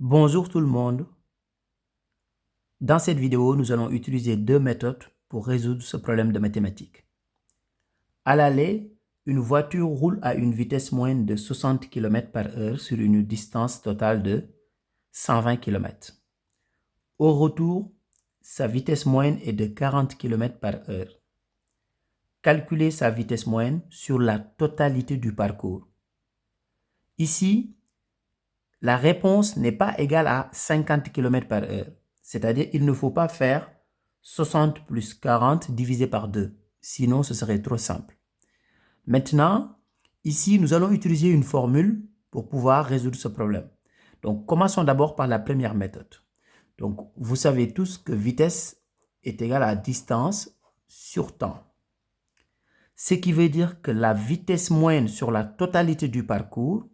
Bonjour tout le monde. Dans cette vidéo, nous allons utiliser deux méthodes pour résoudre ce problème de mathématiques. À l'aller, une voiture roule à une vitesse moyenne de 60 km/h sur une distance totale de 120 km. Au retour, sa vitesse moyenne est de 40 km/h. Calculez sa vitesse moyenne sur la totalité du parcours. Ici, la réponse n'est pas égale à 50 km/h. C'est-à-dire qu'il ne faut pas faire 60 plus 40 divisé par 2. Sinon, ce serait trop simple. Maintenant, ici, nous allons utiliser une formule pour pouvoir résoudre ce problème. Donc, commençons d'abord par la première méthode. Donc, vous savez tous que vitesse est égale à distance sur temps. Ce qui veut dire que la vitesse moyenne sur la totalité du parcours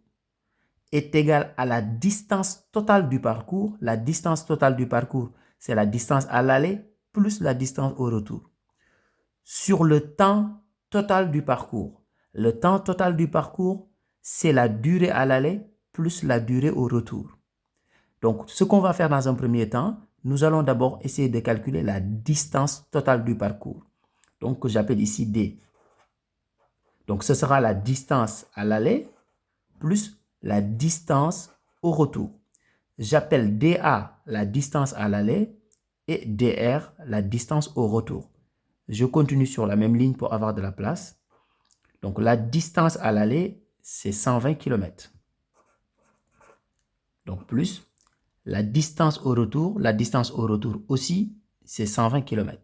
est égale à la distance totale du parcours. La distance totale du parcours, c'est la distance à l'aller plus la distance au retour. Sur le temps total du parcours. Le temps total du parcours, c'est la durée à l'aller plus la durée au retour. Donc, ce qu'on va faire dans un premier temps, nous allons d'abord essayer de calculer la distance totale du parcours. Donc, que j'appelle ici D. Donc, ce sera la distance à l'aller plus la distance au retour. J'appelle DA la distance à l'aller et DR la distance au retour. Je continue sur la même ligne pour avoir de la place. Donc la distance à l'aller, c'est 120 km. Donc plus la distance au retour. La distance au retour aussi, c'est 120 km.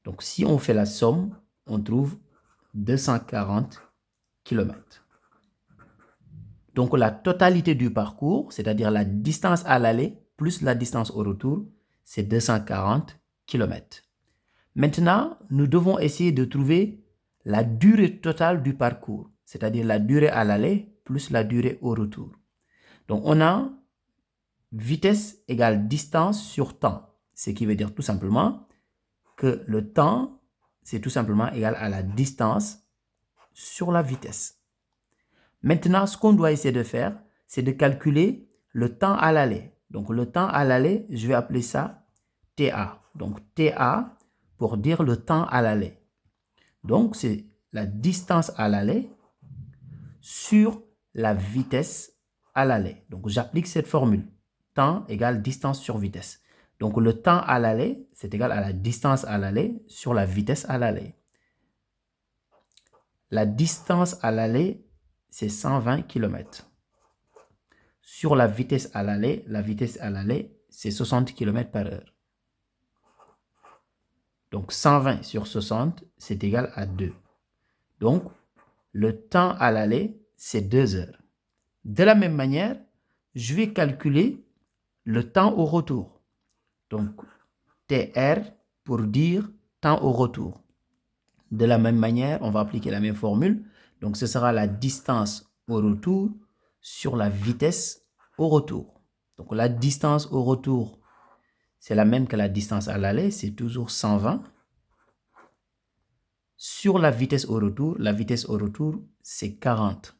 Donc si on fait la somme, on trouve 240 km. Donc la totalité du parcours, c'est-à-dire la distance à l'aller plus la distance au retour, c'est 240 km. Maintenant, nous devons essayer de trouver la durée totale du parcours, c'est-à-dire la durée à l'aller plus la durée au retour. Donc on a vitesse égale distance sur temps, ce qui veut dire tout simplement que le temps, c'est tout simplement égal à la distance sur la vitesse. Maintenant, ce qu'on doit essayer de faire, c'est de calculer le temps à l'aller. Donc, le temps à l'aller, je vais appeler ça TA. Donc, TA pour dire le temps à l'aller. Donc, c'est la distance à l'aller sur la vitesse à l'aller. Donc, j'applique cette formule. Temps égale distance sur vitesse. Donc, le temps à l'aller, c'est égal à la distance à l'aller sur la vitesse à l'aller. La distance à l'aller, c'est 120 km. Sur la vitesse à l'aller, c'est 60 km/h. Donc 120 sur 60, c'est égal à 2. Donc, le temps à l'aller, c'est 2 heures. De la même manière, je vais calculer le temps au retour. Donc, TR pour dire temps au retour. De la même manière, on va appliquer la même formule. Donc, ce sera la distance au retour sur la vitesse au retour. Donc, la distance au retour, c'est la même que la distance à l'aller, c'est toujours 120. Sur la vitesse au retour, c'est 40.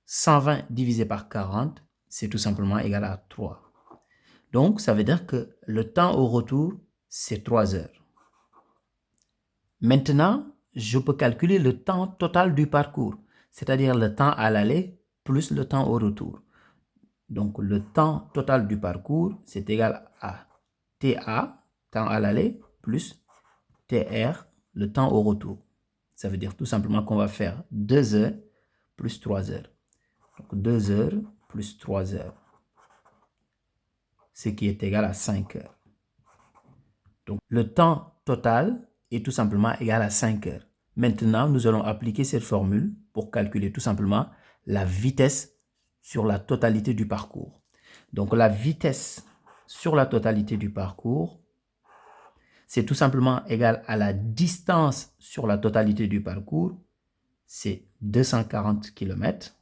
120 divisé par 40, c'est tout simplement égal à 3. Donc, ça veut dire que le temps au retour, c'est 3 heures. Maintenant, je peux calculer le temps total du parcours, c'est-à-dire le temps à l'aller plus le temps au retour. Donc, le temps total du parcours, c'est égal à TA, temps à l'aller, plus TR, le temps au retour. Ça veut dire tout simplement qu'on va faire 2 heures plus 3 heures. Donc, 2 heures plus 3 heures, ce qui est égal à 5 heures. Donc, le temps total est tout simplement égal à 5 heures. Maintenant, nous allons appliquer cette formule pour calculer tout simplement la vitesse sur la totalité du parcours. Donc, la vitesse sur la totalité du parcours, c'est tout simplement égal à la distance sur la totalité du parcours, c'est 240 km,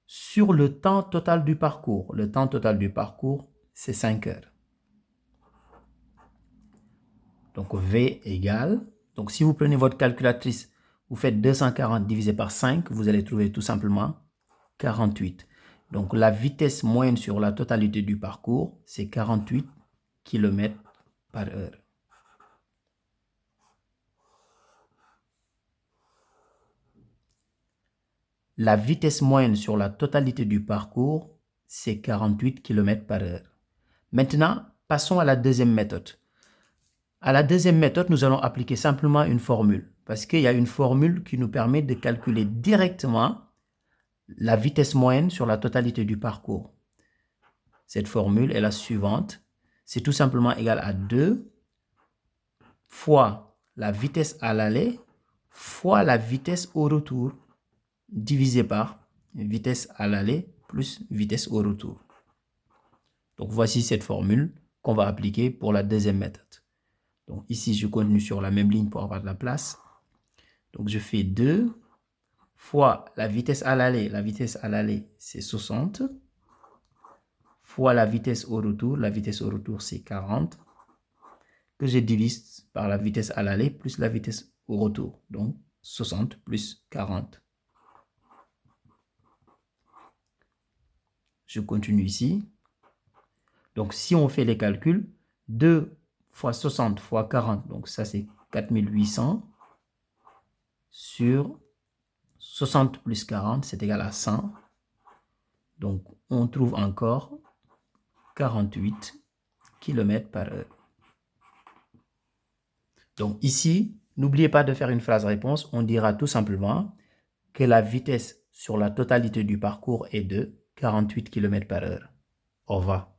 sur le temps total du parcours. Le temps total du parcours, c'est 5 heures. Donc, V égale, donc si vous prenez votre calculatrice, vous faites 240 divisé par 5, vous allez trouver tout simplement 48. Donc la vitesse moyenne sur la totalité du parcours, c'est 48 km par heure. La vitesse moyenne sur la totalité du parcours, c'est 48 km par heure. Maintenant, passons à la deuxième méthode. À la deuxième méthode, nous allons appliquer simplement une formule, parce qu'il y a une formule qui nous permet de calculer directement la vitesse moyenne sur la totalité du parcours. Cette formule est la suivante. C'est tout simplement égal à 2 fois la vitesse à l'aller fois la vitesse au retour divisé par vitesse à l'aller plus vitesse au retour. Donc voici cette formule qu'on va appliquer pour la deuxième méthode. Donc ici, je continue sur la même ligne pour avoir de la place. Donc je fais 2 fois la vitesse à l'aller, c'est 60, fois la vitesse au retour, c'est 40, que je divise par la vitesse à l'aller plus la vitesse au retour. Donc 60 plus 40. Je continue ici. Donc si on fait les calculs, 2 fois 60 fois 40, donc ça c'est 4800 sur 60 plus 40, c'est égal à 100. Donc on trouve encore 48 km par heure. Donc ici, n'oubliez pas de faire une phrase réponse. On dira tout simplement que la vitesse sur la totalité du parcours est de 48 km par heure. Au revoir.